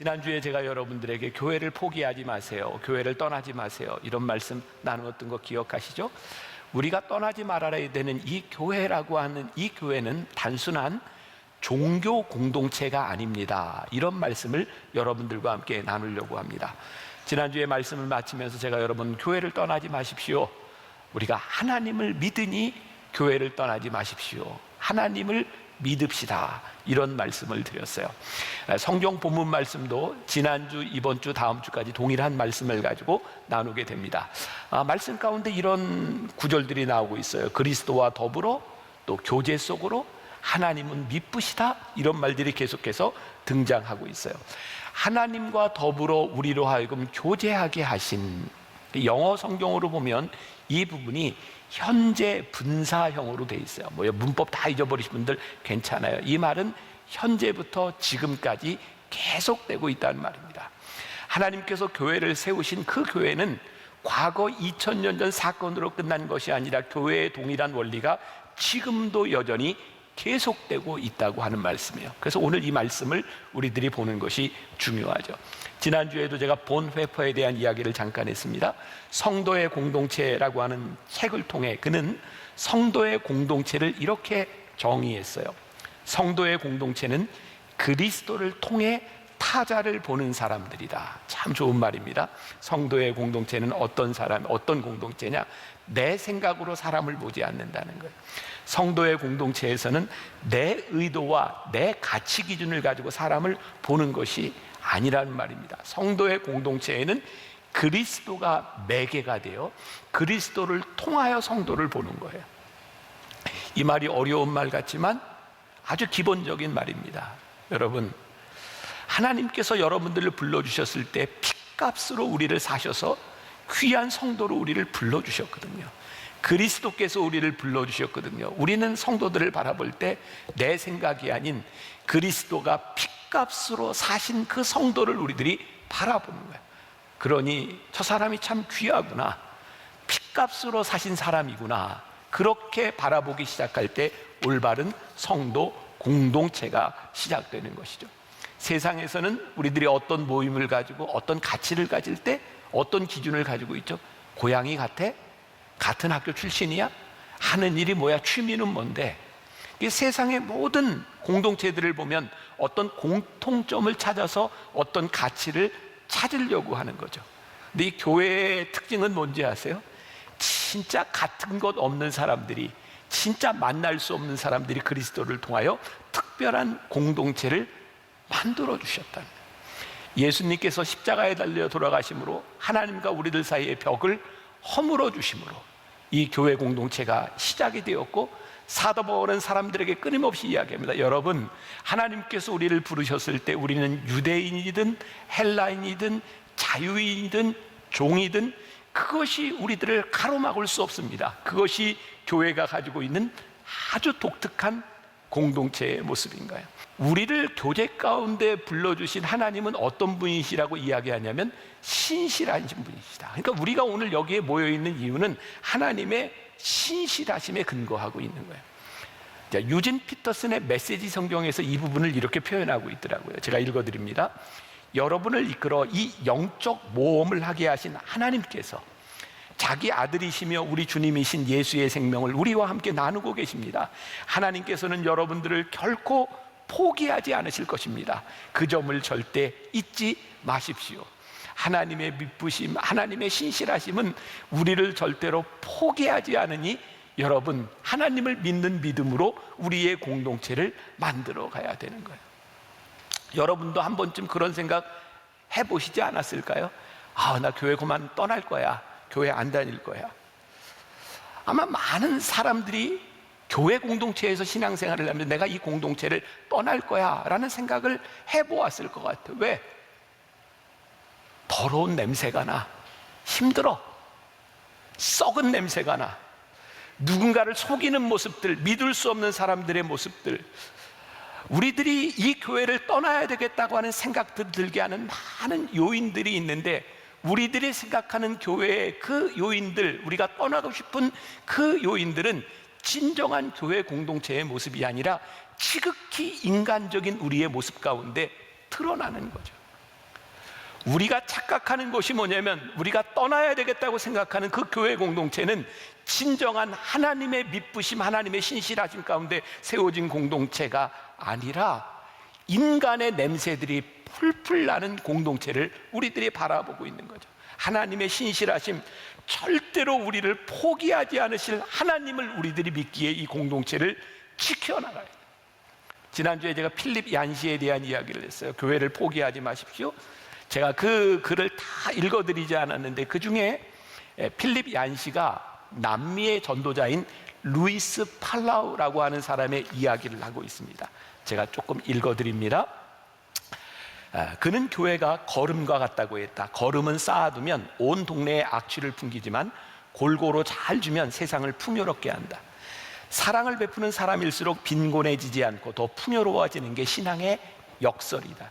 지난주에 제가 여러분들에게 교회를 포기하지 마세요, 교회를 떠나지 마세요, 이런 말씀 나누었던 거 기억하시죠? 우리가 떠나지 말아야 되는 이 교회라고 하는 이 교회는 단순한 종교 공동체가 아닙니다. 이런 말씀을 여러분들과 함께 나누려고 합니다. 지난주에 말씀을 마치면서 제가 여러분, 교회를 떠나지 마십시오, 우리가 하나님을 믿으니 교회를 떠나지 마십시오, 하나님을 믿읍시다, 이런 말씀을 드렸어요. 성경 본문 말씀도 지난주, 이번주, 다음주까지 동일한 말씀을 가지고 나누게 됩니다. 말씀 가운데 이런 구절들이 나오고 있어요. 그리스도와 더불어 또 교제 속으로 하나님은 미쁘시다, 이런 말들이 계속해서 등장하고 있어요. 하나님과 더불어 우리로 하여금 교제하게 하신, 영어 성경으로 보면 이 부분이 현재 분사형으로 돼 있어요. 문법 다 잊어버리신 분들 괜찮아요. 이 말은 현재부터 지금까지 계속되고 있다는 말입니다. 하나님께서 교회를 세우신 그 교회는 과거 2000년 전 사건으로 끝난 것이 아니라 교회의 동일한 원리가 지금도 여전히 계속되고 있다고 하는 말씀이에요. 그래서 오늘 이 말씀을 우리들이 보는 것이 중요하죠. 지난주에도 제가 본회퍼에 대한 이야기를 잠깐 했습니다. 성도의 공동체라고 하는 책을 통해 그는 성도의 공동체를 이렇게 정의했어요. 성도의 공동체는 그리스도를 통해 타자를 보는 사람들이다. 참 좋은 말입니다. 성도의 공동체는 어떤 사람, 어떤 공동체냐? 내 생각으로 사람을 보지 않는다는 거예요. 성도의 공동체에서는 내 의도와 내 가치 기준을 가지고 사람을 보는 것이 아니라는 말입니다. 성도의 공동체에는 그리스도가 매개가 되어 그리스도를 통하여 성도를 보는 거예요. 이 말이 어려운 말 같지만 아주 기본적인 말입니다. 여러분, 하나님께서 여러분들을 불러주셨을 때 핏값으로 우리를 사셔서 귀한 성도로 우리를 불러주셨거든요. 그리스도께서 우리를 불러주셨거든요. 우리는 성도들을 바라볼 때 내 생각이 아닌 그리스도가 핏값으로 사신 그 성도를 우리들이 바라보는 거예요. 그러니 저 사람이 참 귀하구나, 핏값으로 사신 사람이구나, 그렇게 바라보기 시작할 때 올바른 성도 공동체가 시작되는 것이죠. 세상에서는 우리들이 어떤 모임을 가지고 어떤 가치를 가질 때 어떤 기준을 가지고 있죠? 고향이 같아? 같은 학교 출신이야? 하는 일이 뭐야? 취미는 뭔데? 세상의 모든 공동체들을 보면 어떤 공통점을 찾아서 어떤 가치를 찾으려고 하는 거죠. 근데 이 교회의 특징은 뭔지 아세요? 진짜 같은 것 없는 사람들이, 진짜 만날 수 없는 사람들이 그리스도를 통하여 특별한 공동체를 만들어 주셨다는 거예요. 예수님께서 십자가에 달려 돌아가심으로 하나님과 우리들 사이의 벽을 허물어 주심으로 이 교회 공동체가 시작이 되었고, 사도 바울은 사람들에게 끊임없이 이야기합니다. 여러분, 하나님께서 우리를 부르셨을 때 우리는 유대인이든 헬라인이든 자유인이든 종이든 그것이 우리들을 가로막을 수 없습니다. 그것이 교회가 가지고 있는 아주 독특한 공동체의 모습인 거예요. 우리를 교제 가운데 불러주신 하나님은 어떤 분이시라고 이야기하냐면 신실하신 분이시다. 그러니까 우리가 오늘 여기에 모여있는 이유는 하나님의 신실하심에 근거하고 있는 거예요. 자, 유진 피터슨의 메시지 성경에서 이 부분을 이렇게 표현하고 있더라고요. 제가 읽어드립니다. 여러분을 이끌어 이 영적 모험을 하게 하신 하나님께서 자기 아들이시며 우리 주님이신 예수의 생명을 우리와 함께 나누고 계십니다. 하나님께서는 여러분들을 결코 포기하지 않으실 것입니다. 그 점을 절대 잊지 마십시오. 하나님의 미쁘심, 하나님의 신실하심은 우리를 절대로 포기하지 않으니 여러분, 하나님을 믿는 믿음으로 우리의 공동체를 만들어 가야 되는 거예요. 여러분도 한 번쯤 그런 생각 해보시지 않았을까요? 나 교회 그만 떠날 거야, 교회 안 다닐 거야. 아마 많은 사람들이 교회 공동체에서 신앙생활을 하면 내가 이 공동체를 떠날 거야 라는 생각을 해보았을 것 같아요. 왜? 더러운 냄새가 나, 힘들어, 썩은 냄새가 나, 누군가를 속이는 모습들, 믿을 수 없는 사람들의 모습들, 우리들이 이 교회를 떠나야 되겠다고 하는 생각들 들게 하는 많은 요인들이 있는데, 우리들이 생각하는 교회의 그 요인들, 우리가 떠나고 싶은 그 요인들은 진정한 교회 공동체의 모습이 아니라 지극히 인간적인 우리의 모습 가운데 드러나는 거죠. 우리가 착각하는 것이 뭐냐면 우리가 떠나야 되겠다고 생각하는 그 교회 공동체는 진정한 하나님의 미쁘심, 하나님의 신실하심 가운데 세워진 공동체가 아니라 인간의 냄새들이 풀풀 나는 공동체를 우리들이 바라보고 있는 거죠. 하나님의 신실하심, 절대로 우리를 포기하지 않으실 하나님을 우리들이 믿기에 이 공동체를 지켜나가야 돼요. 지난주에 제가 필립 얀시에 대한 이야기를 했어요. 교회를 포기하지 마십시오. 제가 그 글을 다 읽어드리지 않았는데 그 중에 필립 얀시가 남미의 전도자인 루이스 팔라우라고 하는 사람의 이야기를 하고 있습니다. 제가 조금 읽어드립니다. 그는 교회가 걸음과 같다고 했다. 걸음은 쌓아두면 온 동네에 악취를 풍기지만 골고루 잘 주면 세상을 풍요롭게 한다. 사랑을 베푸는 사람일수록 빈곤해지지 않고 더 풍요로워지는 게 신앙의 역설이다.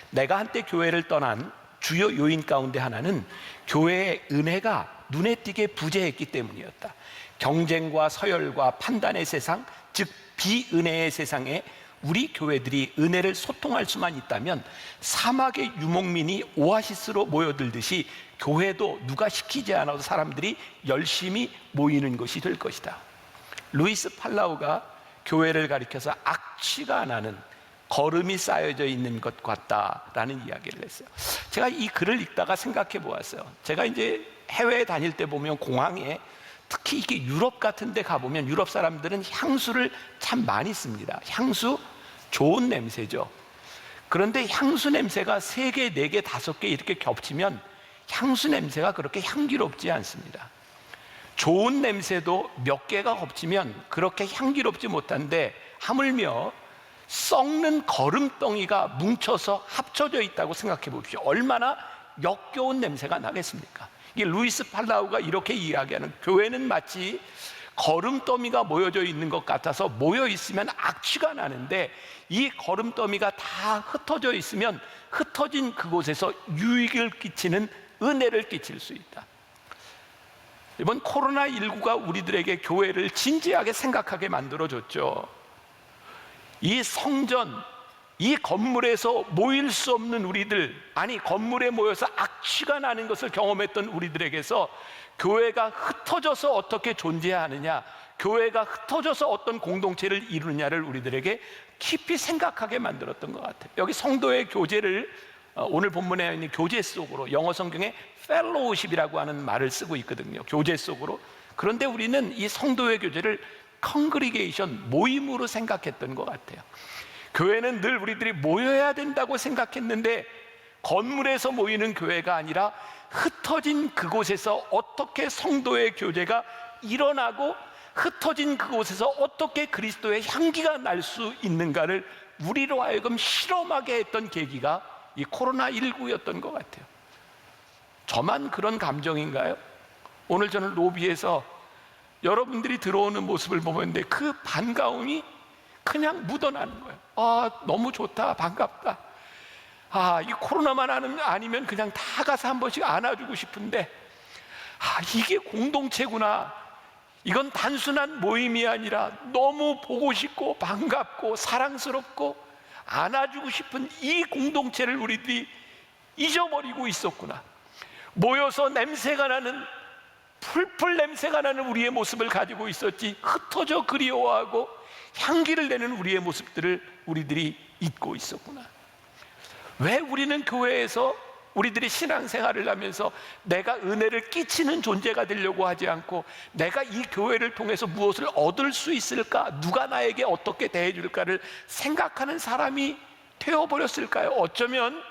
내가 한때 교회를 떠난 주요 요인 가운데 하나는 교회의 은혜가 눈에 띄게 부재했기 때문이었다. 경쟁과 서열과 판단의 세상, 즉 비은혜의 세상에 우리 교회들이 은혜를 소통할 수만 있다면 사막의 유목민이 오아시스로 모여들듯이 교회도 누가 시키지 않아도 사람들이 열심히 모이는 것이 될 것이다. 루이스 팔라우가 교회를 가리켜서 악취가 나는 걸음이 쌓여져 있는 것 같다라는 이야기를 했어요. 제가 이 글을 읽다가 생각해 보았어요. 제가 이제 해외에 다닐 때 보면 공항에 특히 이게 유럽 같은 데 가보면 유럽 사람들은 향수를 참 많이 씁니다. 향수 좋은 냄새죠. 그런데 향수 냄새가 3개, 4개, 5개 이렇게 겹치면 향수 냄새가 그렇게 향기롭지 않습니다. 좋은 냄새도 몇 개가 겹치면 그렇게 향기롭지 못한데 하물며 썩는 거름덩이가 뭉쳐서 합쳐져 있다고 생각해 보십시오. 얼마나 역겨운 냄새가 나겠습니까? 이게 루이스 팔라우가 이렇게 이야기하는, 교회는 마치 거름더미가 모여져 있는 것 같아서 모여 있으면 악취가 나는데 이 거름더미가 다 흩어져 있으면 흩어진 그곳에서 유익을 끼치는 은혜를 끼칠 수 있다. 이번 코로나19가 우리들에게 교회를 진지하게 생각하게 만들어줬죠. 이 성전, 이 건물에서 모일 수 없는 우리들, 아니 건물에 모여서 악취가 나는 것을 경험했던 우리들에게서 교회가 흩어져서 어떻게 존재하느냐, 교회가 흩어져서 어떤 공동체를 이루느냐를 우리들에게 깊이 생각하게 만들었던 것 같아요. 여기 성도의 교제를 오늘 본문에 있는 교제 속으로, 영어 성경에 fellowship이라고 하는 말을 쓰고 있거든요. 교제 속으로. 그런데 우리는 이 성도의 교제를 congregation, 모임으로 생각했던 것 같아요. 교회는 늘 우리들이 모여야 된다고 생각했는데 건물에서 모이는 교회가 아니라 흩어진 그곳에서 어떻게 성도의 교제가 일어나고 흩어진 그곳에서 어떻게 그리스도의 향기가 날 수 있는가를 우리로 하여금 실험하게 했던 계기가 이 코로나19였던 것 같아요. 저만 그런 감정인가요? 오늘 저는 로비에서 여러분들이 들어오는 모습을 보는데 그 반가움이 그냥 묻어나는 거예요. 아, 너무 좋다, 반갑다. 아, 이 코로나만 아니면 그냥 다 가서 한 번씩 안아주고 싶은데, 아, 이게 공동체구나. 이건 단순한 모임이 아니라 너무 보고 싶고 반갑고 사랑스럽고 안아주고 싶은 이 공동체를 우리들이 잊어버리고 있었구나. 모여서 냄새가 나는, 풀풀 냄새가 나는 우리의 모습을 가지고 있었지, 흩어져 그리워하고 향기를 내는 우리의 모습들을 우리들이 잊고 있었구나. 왜 우리는 교회에서 우리들이 신앙생활을 하면서 내가 은혜를 끼치는 존재가 되려고 하지 않고 내가 이 교회를 통해서 무엇을 얻을 수 있을까, 누가 나에게 어떻게 대해줄까를 생각하는 사람이 되어버렸을까요? 어쩌면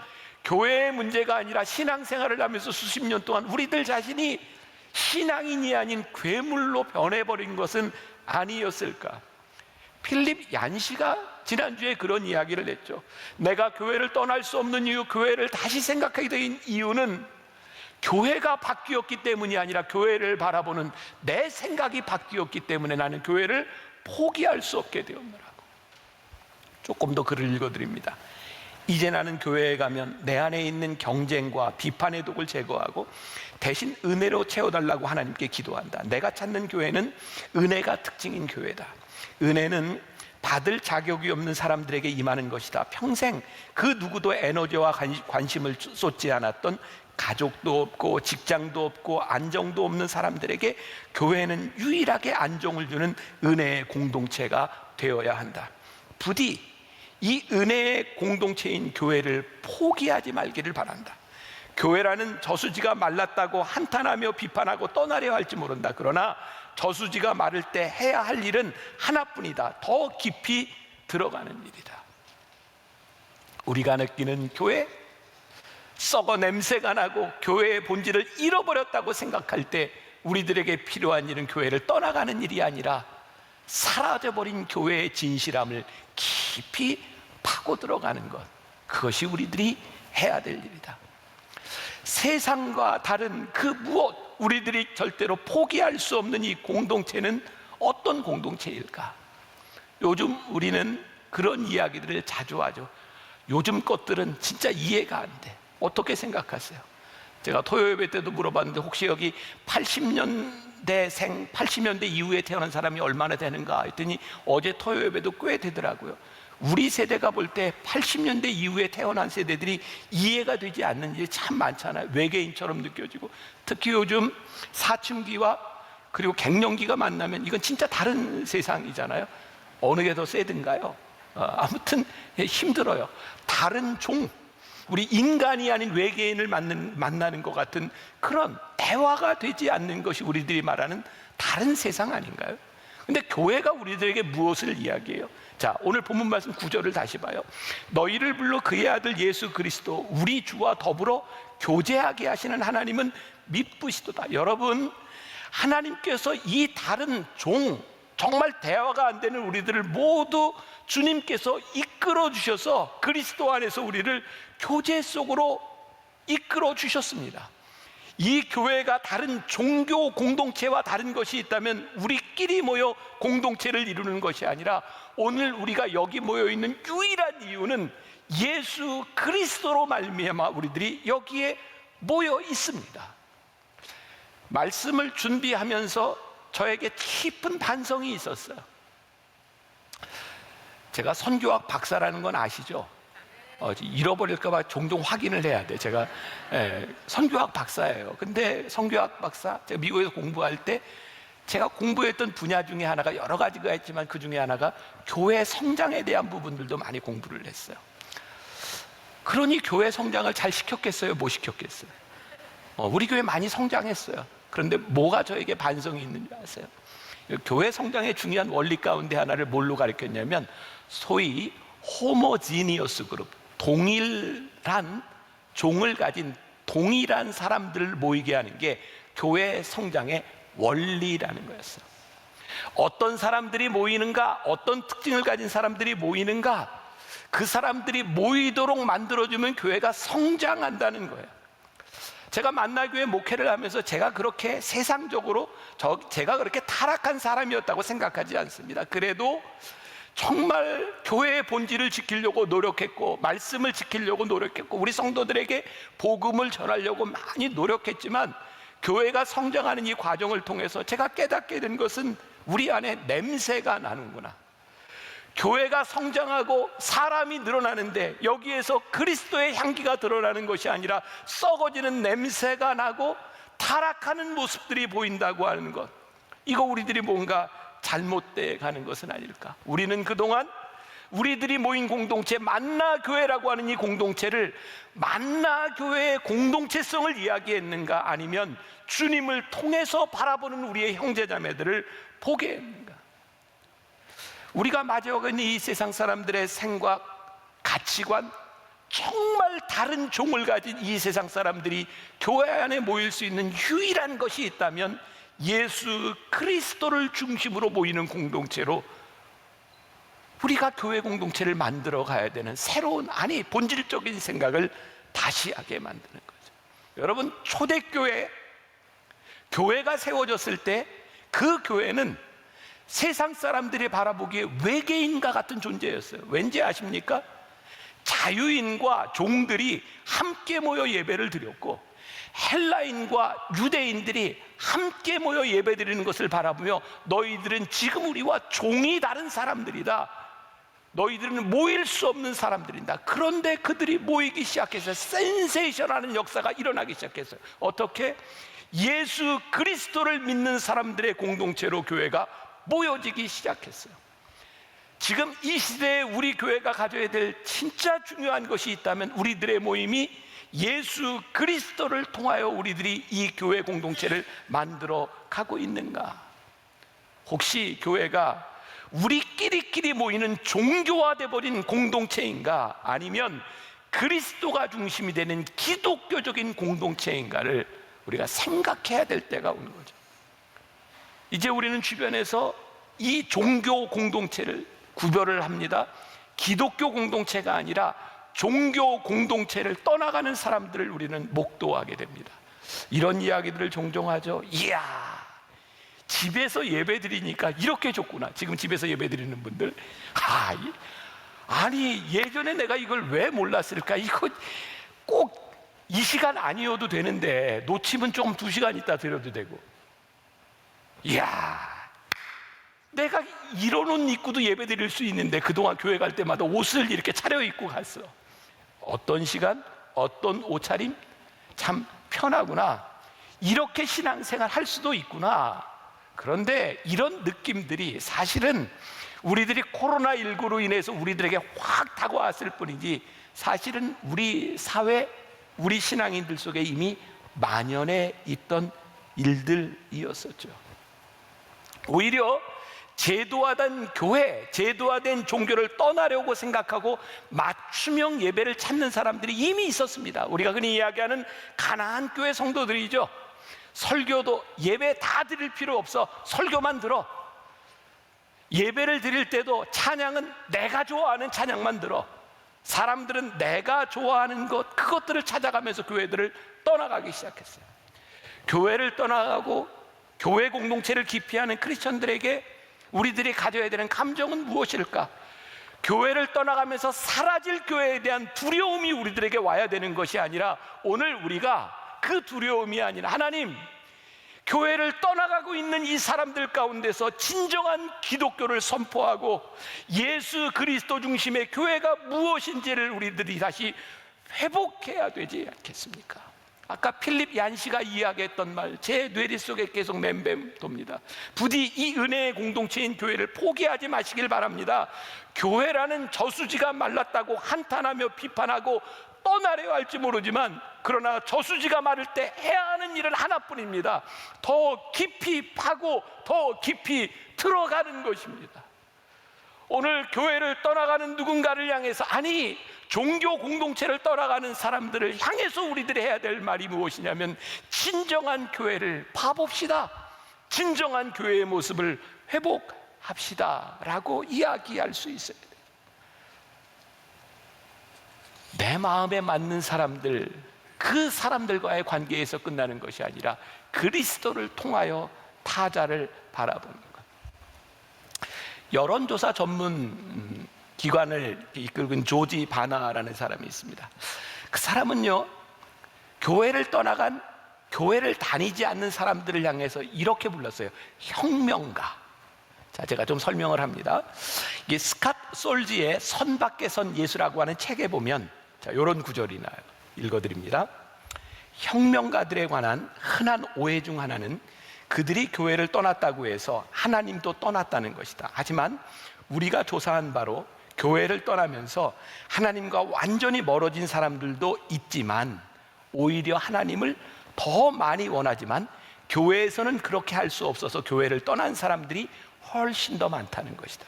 교회의 문제가 아니라 신앙생활을 하면서 수십 년 동안 우리들 자신이 신앙인이 아닌 괴물로 변해버린 것은 아니었을까? 필립 얀시가 지난주에 그런 이야기를 했죠. 내가 교회를 떠날 수 없는 이유, 교회를 다시 생각하게 된 이유는 교회가 바뀌었기 때문이 아니라 교회를 바라보는 내 생각이 바뀌었기 때문에 나는 교회를 포기할 수 없게 되었노라고. 조금 더 글을 읽어드립니다. 이제 나는 교회에 가면 내 안에 있는 경쟁과 비판의 독을 제거하고 대신 은혜로 채워달라고 하나님께 기도한다. 내가 찾는 교회는 은혜가 특징인 교회다. 은혜는 받을 자격이 없는 사람들에게 임하는 것이다. 평생 그 누구도 에너지와 관심을 쏟지 않았던, 가족도 없고 직장도 없고 안정도 없는 사람들에게 교회는 유일하게 안정을 주는 은혜의 공동체가 되어야 한다. 부디 이 은혜의 공동체인 교회를 포기하지 말기를 바란다. 교회라는 저수지가 말랐다고 한탄하며 비판하고 떠나려 할지 모른다. 그러나 저수지가 마를 때 해야 할 일은 하나뿐이다. 더 깊이 들어가는 일이다. 우리가 느끼는 교회, 썩어 냄새가 나고 교회의 본질을 잃어버렸다고 생각할 때 우리들에게 필요한 일은 교회를 떠나가는 일이 아니라 사라져버린 교회의 진실함을 깊이 파고 들어가는 것, 그것이 우리들이 해야 될 일이다. 세상과 다른 그 무엇, 우리들이 절대로 포기할 수 없는 이 공동체는 어떤 공동체일까? 요즘 우리는 그런 이야기들을 자주 하죠. 요즘 것들은 진짜 이해가 안 돼. 어떻게 생각하세요? 제가 토요 예배 때도 물어봤는데 혹시 여기 80년대생, 80년대 이후에 태어난 사람이 얼마나 되는가 했더니 어제 토요 예배도 꽤 되더라고요. 우리 세대가 볼 때 80년대 이후에 태어난 세대들이 이해가 되지 않는 일이 참 많잖아요. 외계인처럼 느껴지고, 특히 요즘 사춘기와 그리고 갱년기가 만나면 이건 진짜 다른 세상이잖아요. 어느 게 더 세든가요? 아무튼 힘들어요. 다른 종, 우리 인간이 아닌 외계인을 만나는 것 같은 그런 대화가 되지 않는 것이 우리들이 말하는 다른 세상 아닌가요? 근데 교회가 우리들에게 무엇을 이야기해요? 자, 오늘 본문 말씀 9절을 다시 봐요. 너희를 불러 그의 아들 예수 그리스도 우리 주와 더불어 교제하게 하시는 하나님은 미쁘시도다. 여러분, 하나님께서 이 다른 종, 정말 대화가 안 되는 우리들을 모두 주님께서 이끌어 주셔서 그리스도 안에서 우리를 교제 속으로 이끌어 주셨습니다. 이 교회가 다른 종교 공동체와 다른 것이 있다면 우리끼리 모여 공동체를 이루는 것이 아니라 오늘 우리가 여기 모여 있는 유일한 이유는 예수 그리스도로 말미암아 우리들이 여기에 모여 있습니다. 말씀을 준비하면서 저에게 깊은 반성이 있었어요. 제가 선교학 박사라는 건 아시죠? 잃어버릴까봐 종종 확인을 해야 돼. 제가 선교학 박사예요. 근데 선교학 박사, 제가 미국에서 공부할 때 제가 공부했던 분야 중에 하나가 여러 가지가 있지만 그 중에 하나가 교회 성장에 대한 부분들도 많이 공부를 했어요. 그러니 교회 성장을 잘 시켰겠어요? 못 시켰겠어요? 우리 교회 많이 성장했어요. 그런데 뭐가 저에게 반성이 있는지 아세요? 교회 성장의 중요한 원리 가운데 하나를 뭘로 가르쳤냐면 소위 호모지니어스 그룹, 동일한 종을 가진 동일한 사람들을 모이게 하는 게 교회 성장의 원리라는 거였어요. 어떤 사람들이 모이는가, 어떤 특징을 가진 사람들이 모이는가, 그 사람들이 모이도록 만들어주면 교회가 성장한다는 거예요. 제가 만나교회 목회를 하면서 제가 그렇게 세상적으로 제가 그렇게 타락한 사람이었다고 생각하지 않습니다. 그래도 정말 교회의 본질을 지키려고 노력했고 말씀을 지키려고 노력했고 우리 성도들에게 복음을 전하려고 많이 노력했지만 교회가 성장하는 이 과정을 통해서 제가 깨닫게 된 것은 우리 안에 냄새가 나는구나. 교회가 성장하고 사람이 늘어나는데 여기에서 그리스도의 향기가 드러나는 것이 아니라 썩어지는 냄새가 나고 타락하는 모습들이 보인다고 하는 것, 이거 우리들이 뭔가 잘못돼 가는 것은 아닐까? 우리는 그동안 우리들이 모인 공동체 만나교회라고 하는 이 공동체를 만나교회의 공동체성을 이야기했는가, 아니면 주님을 통해서 바라보는 우리의 형제자매들을 보게 했는가? 우리가 마주하고 있는 이 세상 사람들의 생각, 가치관, 정말 다른 종을 가진 이 세상 사람들이 교회 안에 모일 수 있는 유일한 것이 있다면 예수 그리스도를 중심으로 모이는 공동체로 우리가 교회 공동체를 만들어 가야 되는 새로운, 아니 본질적인 생각을 다시 하게 만드는 거죠. 여러분, 초대교회, 교회가 세워졌을 때 그 교회는 세상 사람들이 바라보기에 외계인과 같은 존재였어요. 왠지 아십니까? 자유인과 종들이 함께 모여 예배를 드렸고 헬라인과 유대인들이 함께 모여 예배드리는 것을 바라보며 너희들은 지금 우리와 종이 다른 사람들이다, 너희들은 모일 수 없는 사람들이다. 그런데 그들이 모이기 시작해서 센세이션하는 역사가 일어나기 시작했어요. 어떻게? 예수 그리스도를 믿는 사람들의 공동체로 교회가 모여지기 시작했어요. 지금 이 시대에 우리 교회가 가져야 될 진짜 중요한 것이 있다면 우리들의 모임이 예수 그리스도를 통하여 우리들이 이 교회 공동체를 만들어 가고 있는가? 혹시 교회가 우리끼리끼리 모이는 종교화돼 버린 공동체인가, 아니면 그리스도가 중심이 되는 기독교적인 공동체인가를 우리가 생각해야 될 때가 오는 거죠. 이제 우리는 주변에서 이 종교 공동체를 구별을 합니다. 기독교 공동체가 아니라 종교 공동체를 떠나가는 사람들을 우리는 목도하게 됩니다. 이런 이야기들을 종종 하죠. 이야, 집에서 예배 드리니까 이렇게 좋구나. 지금 집에서 예배 드리는 분들, 아니 예전에 내가 이걸 왜 몰랐을까? 이거 꼭 이 시간 아니어도 되는데 놓치면 조금 2시간 있다 드려도 되고, 이야, 내가 이런 옷 입고도 예배 드릴 수 있는데 그동안 교회 갈 때마다 옷을 이렇게 차려입고 갔어. 어떤 시간, 어떤 옷차림, 참 편하구나. 이렇게 신앙생활 할 수도 있구나. 그런데 이런 느낌들이 사실은 우리들이 코로나19로 인해서 우리들에게 확 다가왔을 뿐이지, 사실은 우리 사회, 우리 신앙인들 속에 이미 만연해 있던 일들이었었죠. 오히려 제도화된 교회, 제도화된 종교를 떠나려고 생각하고 맞춤형 예배를 찾는 사람들이 이미 있었습니다. 우리가 흔히 이야기하는 가나안 교회 성도들이죠. 설교도 예배 다 드릴 필요 없어, 설교만 들어. 예배를 드릴 때도 찬양은 내가 좋아하는 찬양만 들어. 사람들은 내가 좋아하는 것, 그것들을 찾아가면서 교회들을 떠나가기 시작했어요. 교회를 떠나가고 교회 공동체를 기피하는 크리스천들에게 우리들이 가져야 되는 감정은 무엇일까? 교회를 떠나가면서 사라질 교회에 대한 두려움이 우리들에게 와야 되는 것이 아니라, 오늘 우리가 그 두려움이 아니라, 하나님, 교회를 떠나가고 있는 이 사람들 가운데서 진정한 기독교를 선포하고 예수 그리스도 중심의 교회가 무엇인지를 우리들이 다시 회복해야 되지 않겠습니까? 아까 필립 얀시가 이야기했던 말, 제 뇌리 속에 계속 맴맴 돕니다. 부디 이 은혜의 공동체인 교회를 포기하지 마시길 바랍니다. 교회라는 저수지가 말랐다고 한탄하며 비판하고 떠나려 할지 모르지만, 그러나 저수지가 마를 때 해야 하는 일은 하나뿐입니다. 더 깊이 파고 더 깊이 들어가는 것입니다. 오늘 교회를 떠나가는 누군가를 향해서, 아니 종교 공동체를 떠나가는 사람들을 향해서 우리들이 해야 될 말이 무엇이냐면, 진정한 교회를 봐봅시다. 진정한 교회의 모습을 회복합시다 라고 이야기할 수 있어야 돼요. 내 마음에 맞는 사람들, 그 사람들과의 관계에서 끝나는 것이 아니라 그리스도를 통하여 타자를 바라보는 것. 여론조사 전문 기관을 이끌은 조지 바나라는 사람이 있습니다. 그 사람은요, 교회를 떠나간, 교회를 다니지 않는 사람들을 향해서 이렇게 불렀어요. 혁명가. 자, 제가 좀 설명을 합니다. 이게 스캇 솔지의 선 밖에 선 예수라고 하는 책에 보면, 자, 이런 구절이 나요. 읽어드립니다. 혁명가들에 관한 흔한 오해 중 하나는 그들이 교회를 떠났다고 해서 하나님도 떠났다는 것이다. 하지만 우리가 조사한 바로 교회를 떠나면서 하나님과 완전히 멀어진 사람들도 있지만, 오히려 하나님을 더 많이 원하지만 교회에서는 그렇게 할 수 없어서 교회를 떠난 사람들이 훨씬 더 많다는 것이다.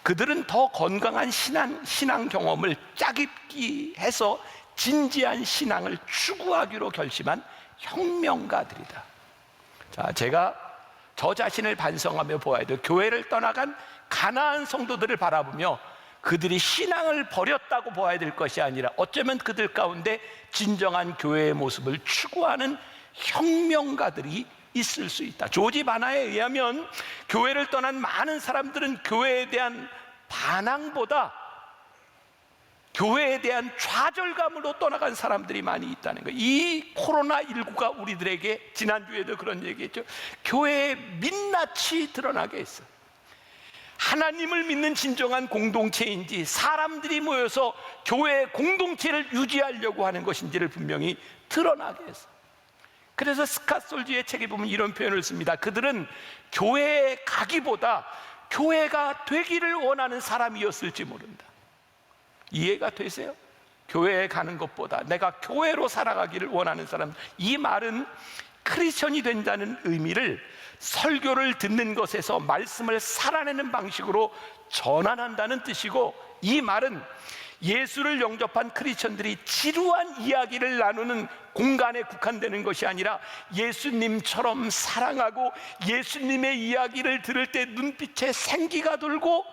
그들은 더 건강한 신앙 경험을 짜깁기 해서 진지한 신앙을 추구하기로 결심한 혁명가들이다. 자, 제가 저 자신을 반성하며 보아야 돼요. 교회를 떠나간 가나안 성도들을 바라보며 그들이 신앙을 버렸다고 보아야 될 것이 아니라, 어쩌면 그들 가운데 진정한 교회의 모습을 추구하는 혁명가들이 있을 수 있다. 조지 바나에 의하면 교회를 떠난 많은 사람들은 교회에 대한 반항보다 교회에 대한 좌절감으로 떠나간 사람들이 많이 있다는 거예요. 이 코로나19가 우리들에게, 지난주에도 그런 얘기했죠, 교회의 민낯이 드러나게 했어요. 하나님을 믿는 진정한 공동체인지 사람들이 모여서 교회의 공동체를 유지하려고 하는 것인지를 분명히 드러나게 했어요. 그래서 스캇 솔지의 책에 보면 이런 표현을 씁니다. 그들은 교회에 가기보다 교회가 되기를 원하는 사람이었을지 모른다. 이해가 되세요? 교회에 가는 것보다 내가 교회로 살아가기를 원하는 사람. 이 말은 크리스천이 된다는 의미를 설교를 듣는 것에서 말씀을 살아내는 방식으로 전환한다는 뜻이고, 이 말은 예수를 영접한 크리스천들이 지루한 이야기를 나누는 공간에 국한되는 것이 아니라 예수님처럼 사랑하고 예수님의 이야기를 들을 때 눈빛에 생기가 돌고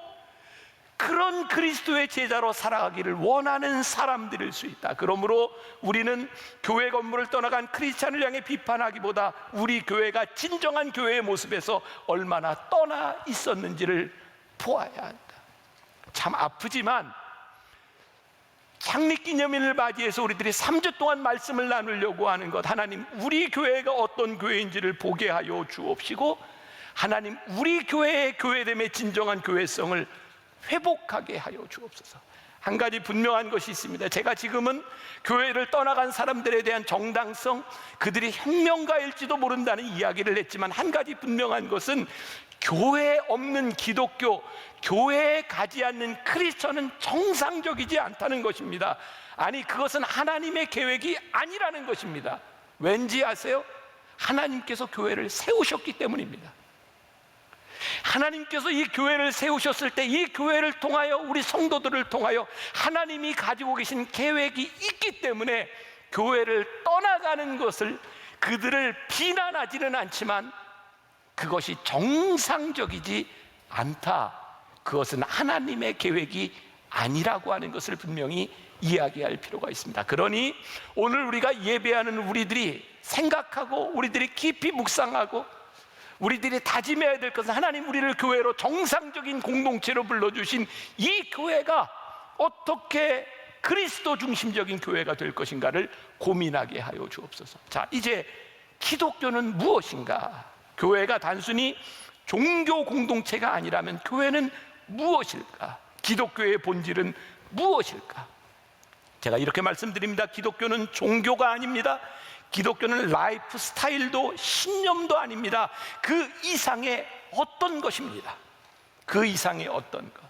그런 그리스도의 제자로 살아가기를 원하는 사람들일 수 있다. 그러므로 우리는 교회 건물을 떠나간 크리스찬을 향해 비판하기보다 우리 교회가 진정한 교회의 모습에서 얼마나 떠나 있었는지를 보아야 한다. 참 아프지만 창립기념일을 맞이해서 우리들이 3주 동안 말씀을 나누려고 하는 것, 하나님 우리 교회가 어떤 교회인지를 보게 하여 주옵시고, 하나님 우리 교회의 교회됨의 진정한 교회성을 회복하게 하여 주옵소서. 한 가지 분명한 것이 있습니다. 제가 지금은 교회를 떠나간 사람들에 대한 정당성, 그들이 혁명가일지도 모른다는 이야기를 했지만, 한 가지 분명한 것은 교회에 없는 기독교, 교회에 가지 않는 크리스천은 정상적이지 않다는 것입니다. 아니, 그것은 하나님의 계획이 아니라는 것입니다. 왠지 아세요? 하나님께서 교회를 세우셨기 때문입니다. 하나님께서 이 교회를 세우셨을 때 이 교회를 통하여, 우리 성도들을 통하여 하나님이 가지고 계신 계획이 있기 때문에 교회를 떠나가는 것을, 그들을 비난하지는 않지만 그것이 정상적이지 않다, 그것은 하나님의 계획이 아니라고 하는 것을 분명히 이야기할 필요가 있습니다. 그러니 오늘 우리가 예배하는 우리들이 생각하고, 우리들이 깊이 묵상하고, 우리들이 다짐해야 될 것은 하나님 우리를 교회로 정상적인 공동체로 불러주신 이 교회가 어떻게 그리스도 중심적인 교회가 될 것인가를 고민하게 하여 주옵소서. 자, 이제 기독교는 무엇인가? 교회가 단순히 종교 공동체가 아니라면 교회는 무엇일까? 기독교의 본질은 무엇일까? 제가 이렇게 말씀드립니다. 기독교는 종교가 아닙니다. 기독교는 라이프 스타일도 신념도 아닙니다. 그 이상의 어떤 것입니다. 그 이상의 어떤 것.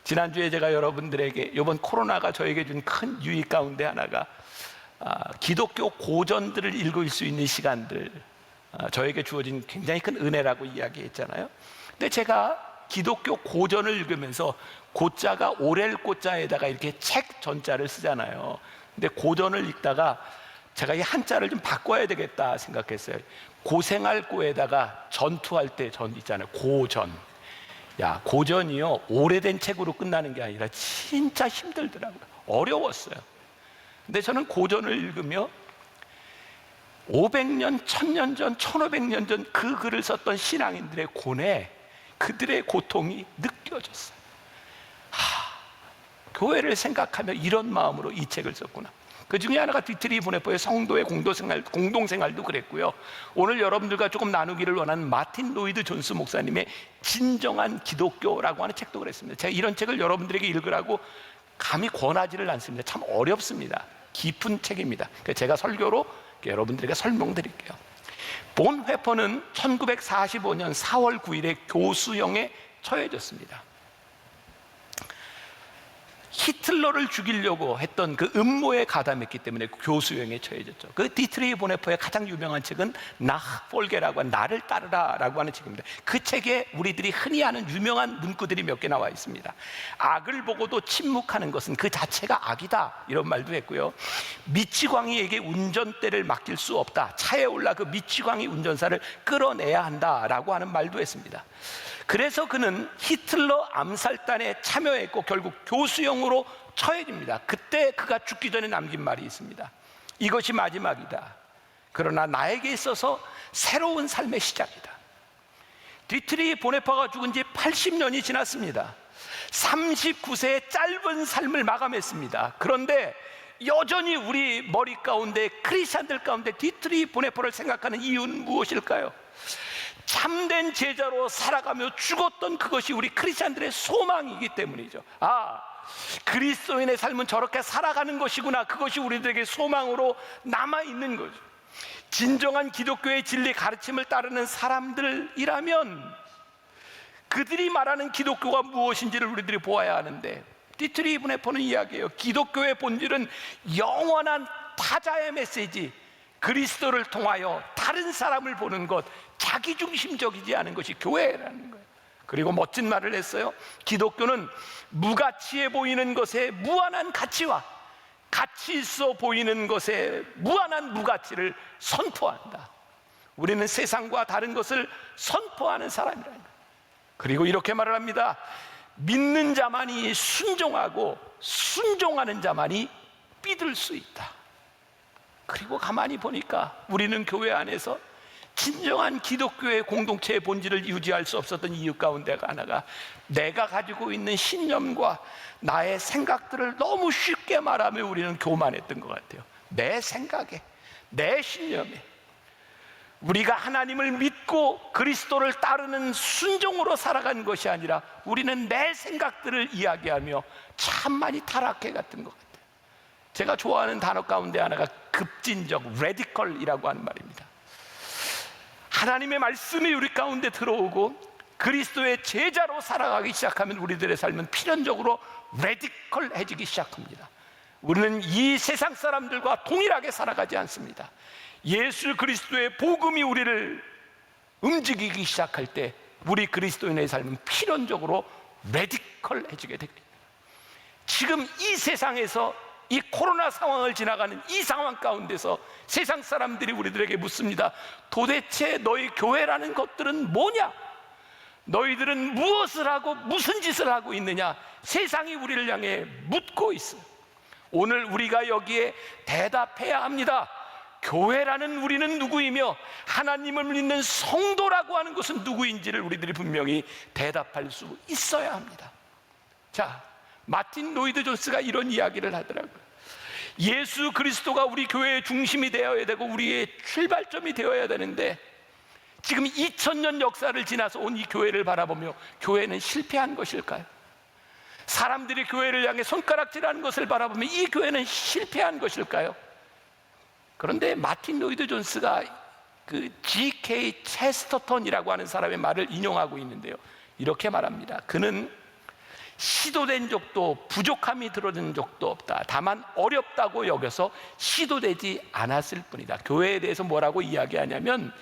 지난주에 제가 여러분들에게, 이번 코로나가 저에게 준 큰 유익 가운데 하나가 기독교 고전들을 읽을 수 있는 시간들, 저에게 주어진 굉장히 큰 은혜라고 이야기했잖아요. 근데 제가 기독교 고전을 읽으면서 고자가 오렐 고자에다가 이렇게 책 전자를 쓰잖아요. 근데 고전을 읽다가 제가 이 한자를 좀 바꿔야 되겠다 생각했어요. 고생할 고에다가 전투할 때 전 있잖아요. 고전. 야, 고전이요, 오래된 책으로 끝나는 게 아니라 진짜 힘들더라고요. 어려웠어요. 근데 저는 고전을 읽으며 500년, 1000년 전, 1500년 전 그 글을 썼던 신앙인들의 고뇌, 그들의 고통이 느껴졌어요. 교회를 생각하며 이런 마음으로 이 책을 썼구나. 그 중에 하나가 디트리 보네포의 성도의 공동생활도 그랬고요. 오늘 여러분들과 조금 나누기를 원하는 마틴 로이드 존스 목사님의 진정한 기독교라고 하는 책도 그랬습니다. 제가 이런 책을 여러분들에게 읽으라고 감히 권하지를 않습니다. 참 어렵습니다. 깊은 책입니다. 제가 설교로 여러분들에게 설명드릴게요. 본 회퍼는 1945년 4월 9일에 교수형에 처해졌습니다. 히틀러를 죽이려고 했던 그 음모에 가담했기 때문에 교수형에 처해졌죠. 그 디트리 보네포의 가장 유명한 책은 나폴게라고 하는, 나를 따르라라고 하는 책입니다. 그 책에 우리들이 흔히 아는 유명한 문구들이 몇 개 나와 있습니다. 악을 보고도 침묵하는 것은 그 자체가 악이다, 이런 말도 했고요. 미치광이에게 운전대를 맡길 수 없다, 차에 올라 그 미치광이 운전사를 끌어내야 한다라고 하는 말도 했습니다. 그래서 그는 히틀러 암살단에 참여했고 결국 교수형으로 처해집니다. 그때 그가 죽기 전에 남긴 말이 있습니다. 이것이 마지막이다. 그러나 나에게 있어서 새로운 삶의 시작이다. 디트리 보네파가 죽은 지 80년이 지났습니다. 39세의 짧은 삶을 마감했습니다. 그런데 여전히 우리 머리 가운데, 크리스찬들 가운데 디트리 보네파를 생각하는 이유는 무엇일까요? 참된 제자로 살아가며 죽었던 그것이 우리 크리스찬들의 소망이기 때문이죠. 그리스도인의 삶은 저렇게 살아가는 것이구나. 그것이 우리들에게 소망으로 남아있는 거죠. 진정한 기독교의 진리 가르침을 따르는 사람들이라면 그들이 말하는 기독교가 무엇인지를 우리들이 보아야 하는데, 디트리 이브네퍼는 이야기해요. 기독교의 본질은 영원한 타자의 메시지, 그리스도를 통하여 다른 사람을 보는 것, 자기중심적이지 않은 것이 교회라는 거예요. 그리고 멋진 말을 했어요. 기독교는 무가치해 보이는 것에 무한한 가치와 가치 있어 보이는 것에 무한한 무가치를 선포한다. 우리는 세상과 다른 것을 선포하는 사람이라는 거예요. 그리고 이렇게 말을 합니다. 믿는 자만이 순종하고 순종하는 자만이 믿을 수 있다. 그리고 가만히 보니까 우리는 교회 안에서 진정한 기독교의 공동체의 본질을 유지할 수 없었던 이유 가운데 하나가 내가 가지고 있는 신념과 나의 생각들을 너무 쉽게 말하며 우리는 교만했던 것 같아요. 내 생각에, 내 신념에. 우리가 하나님을 믿고 그리스도를 따르는 순종으로 살아간 것이 아니라 우리는 내 생각들을 이야기하며 참 많이 타락해 갔던 것 같아요. 제가 좋아하는 단어 가운데 하나가 급진적, 레디컬이라고 하는 말입니다. 하나님의 말씀이 우리 가운데 들어오고 그리스도의 제자로 살아가기 시작하면 우리들의 삶은 필연적으로 레디컬해지기 시작합니다. 우리는 이 세상 사람들과 동일하게 살아가지 않습니다. 예수 그리스도의 복음이 우리를 움직이기 시작할 때 우리 그리스도인의 삶은 필연적으로 레디컬해지게 됩니다. 지금 이 세상에서 이 코로나 상황을 지나가는 이 상황 가운데서 세상 사람들이 우리들에게 묻습니다. 도대체 너희 교회라는 것들은 뭐냐? 너희들은 무엇을 하고 무슨 짓을 하고 있느냐? 세상이 우리를 향해 묻고 있어요. 오늘 우리가 여기에 대답해야 합니다. 교회라는 우리는 누구이며 하나님을 믿는 성도라고 하는 것은 누구인지를 우리들이 분명히 대답할 수 있어야 합니다. 자, 마틴 로이드 존스가 이런 이야기를 하더라고요. 예수 그리스도가 우리 교회의 중심이 되어야 되고 우리의 출발점이 되어야 되는데 지금 2000년 역사를 지나서 온 이 교회를 바라보며 교회는 실패한 것일까요? 사람들이 교회를 향해 손가락질하는 것을 바라보며 이 교회는 실패한 것일까요? 그런데 마틴 로이드 존스가 그 G.K. 체스터턴이라고 하는 사람의 말을 인용하고 있는데요, 이렇게 말합니다. 그는 시도된 적도 부족함이 드러난 적도 없다. 다만 어렵다고 여겨서 시도되지 않았을 뿐이다. 교회에 대해서 뭐라고 이야기하냐면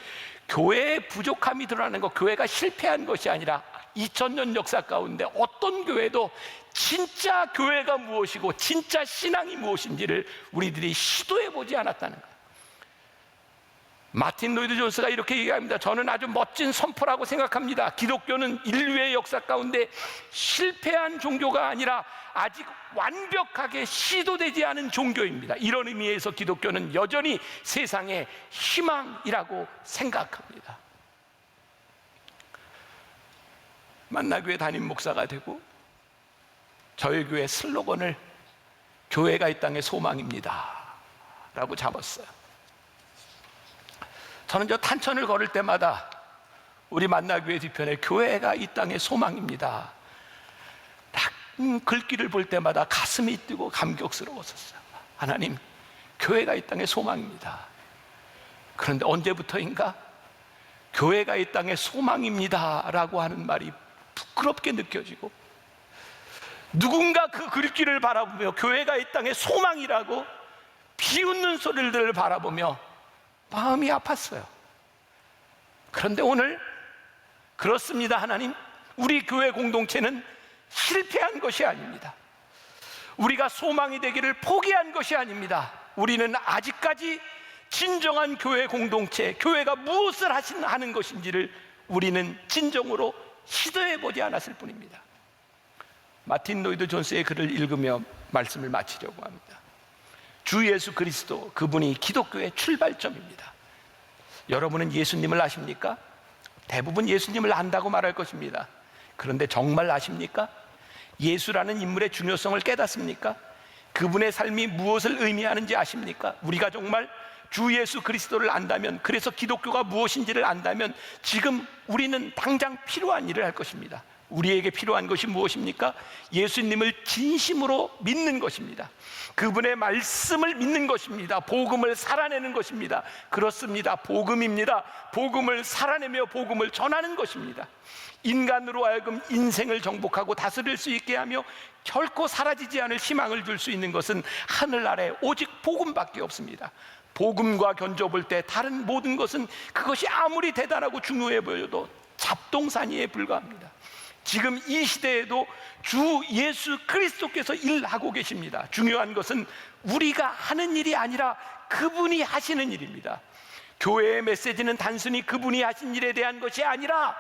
교회의 부족함이 드러나는 것, 교회가 실패한 것이 아니라 2000년 역사 가운데 어떤 교회도 진짜 교회가 무엇이고 진짜 신앙이 무엇인지를 우리들이 시도해보지 않았다는 거예요. 마틴 로이드 존스가 이렇게 얘기합니다. 저는 아주 멋진 선포라고 생각합니다. 기독교는 인류의 역사 가운데 실패한 종교가 아니라 아직 완벽하게 시도되지 않은 종교입니다. 이런 의미에서 기독교는 여전히 세상의 희망이라고 생각합니다. 만나교회 담임 목사가 되고 저희 교회 슬로건을 교회가 이 땅의 소망입니다 라고 잡았어요. 저는 저 탄천을 걸을 때마다 우리 만나교회 뒤편에 교회가 이 땅의 소망입니다 글귀를 볼 때마다 가슴이 뛰고 감격스러웠었어요. 하나님, 교회가 이 땅의 소망입니다. 그런데 언제부터인가 교회가 이 땅의 소망입니다 라고 하는 말이 부끄럽게 느껴지고 누군가 그 글귀를 바라보며 교회가 이 땅의 소망이라고 비웃는 소리들을 바라보며 마음이 아팠어요. 그런데 오늘 그렇습니다. 하나님, 우리 교회 공동체는 실패한 것이 아닙니다. 우리가 소망이 되기를 포기한 것이 아닙니다. 우리는 아직까지 진정한 교회 공동체, 교회가 무엇을 하는 것인지를 우리는 진정으로 시도해보지 않았을 뿐입니다. 마틴 로이드 존스의 글을 읽으며 말씀을 마치려고 합니다. 주 예수 그리스도, 그분이 기독교의 출발점입니다. 여러분은 예수님을 아십니까? 대부분 예수님을 안다고 말할 것입니다. 그런데 정말 아십니까? 예수라는 인물의 중요성을 깨닫습니까? 그분의 삶이 무엇을 의미하는지 아십니까? 우리가 정말 주 예수 그리스도를 안다면, 그래서 기독교가 무엇인지를 안다면 지금 우리는 당장 필요한 일을 할 것입니다. 우리에게 필요한 것이 무엇입니까? 예수님을 진심으로 믿는 것입니다. 그분의 말씀을 믿는 것입니다. 복음을 살아내는 것입니다. 그렇습니다. 복음입니다. 복음을 살아내며 복음을 전하는 것입니다. 인간으로 하여금 인생을 정복하고 다스릴 수 있게 하며 결코 사라지지 않을 희망을 줄 수 있는 것은 하늘나라에 오직 복음밖에 없습니다. 복음과 견줘볼 때 다른 모든 것은 그것이 아무리 대단하고 중요해 보여도 잡동사니에 불과합니다. 지금 이 시대에도 주 예수 그리스도께서 일하고 계십니다. 중요한 것은 우리가 하는 일이 아니라 그분이 하시는 일입니다. 교회의 메시지는 단순히 그분이 하신 일에 대한 것이 아니라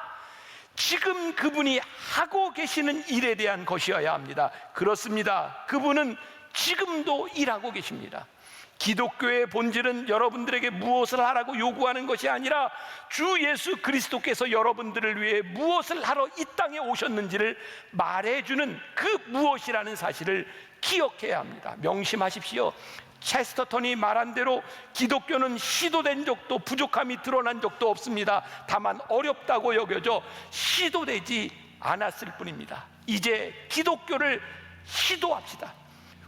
지금 그분이 하고 계시는 일에 대한 것이어야 합니다. 그렇습니다. 그분은 지금도 일하고 계십니다. 기독교의 본질은 여러분들에게 무엇을 하라고 요구하는 것이 아니라 주 예수 그리스도께서 여러분들을 위해 무엇을 하러 이 땅에 오셨는지를 말해주는 그 무엇이라는 사실을 기억해야 합니다. 명심하십시오. 체스터턴이 말한 대로 기독교는 시도된 적도 부족함이 드러난 적도 없습니다. 다만 어렵다고 여겨져 시도되지 않았을 뿐입니다. 이제 기독교를 시도합시다.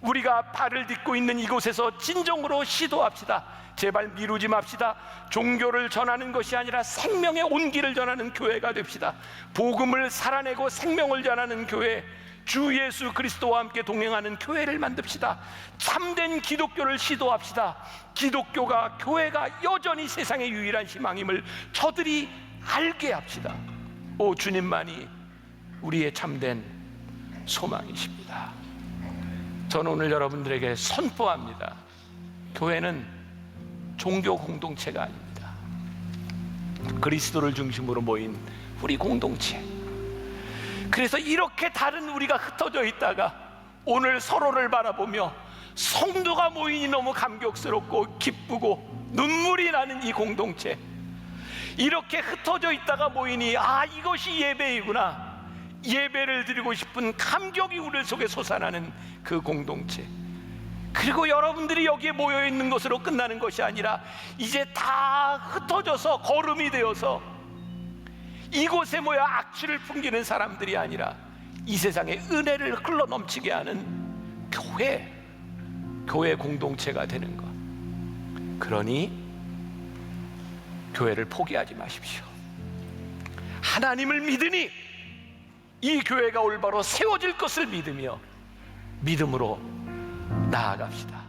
우리가 발을 딛고 있는 이곳에서 진정으로 시도합시다. 제발 미루지 맙시다. 종교를 전하는 것이 아니라 생명의 온기를 전하는 교회가 됩시다. 복음을 살아내고 생명을 전하는 교회, 주 예수 그리스도와 함께 동행하는 교회를 만듭시다. 참된 기독교를 시도합시다. 기독교가, 교회가 여전히 세상의 유일한 희망임을 저들이 알게 합시다. 오, 주님만이 우리의 참된 소망이십니다. 저는 오늘 여러분들에게 선포합니다. 교회는 종교 공동체가 아닙니다. 그리스도를 중심으로 모인 우리 공동체. 그래서 이렇게 다른 우리가 흩어져 있다가 오늘 서로를 바라보며 성도가 모이니 너무 감격스럽고 기쁘고 눈물이 나는 이 공동체, 이렇게 흩어져 있다가 모이니 아, 이것이 예배이구나, 예배를 드리고 싶은 감격이 우리 속에 솟아나는 그 공동체. 그리고 여러분들이 여기에 모여 있는 것으로 끝나는 것이 아니라 이제 다 흩어져서 거름이 되어서 이곳에 모여 악취를 풍기는 사람들이 아니라 이 세상에 은혜를 흘러 넘치게 하는 교회 공동체가 되는 것. 그러니 교회를 포기하지 마십시오. 하나님을 믿으니 이 교회가 올바로 세워질 것을 믿으며 믿음으로 나아갑시다.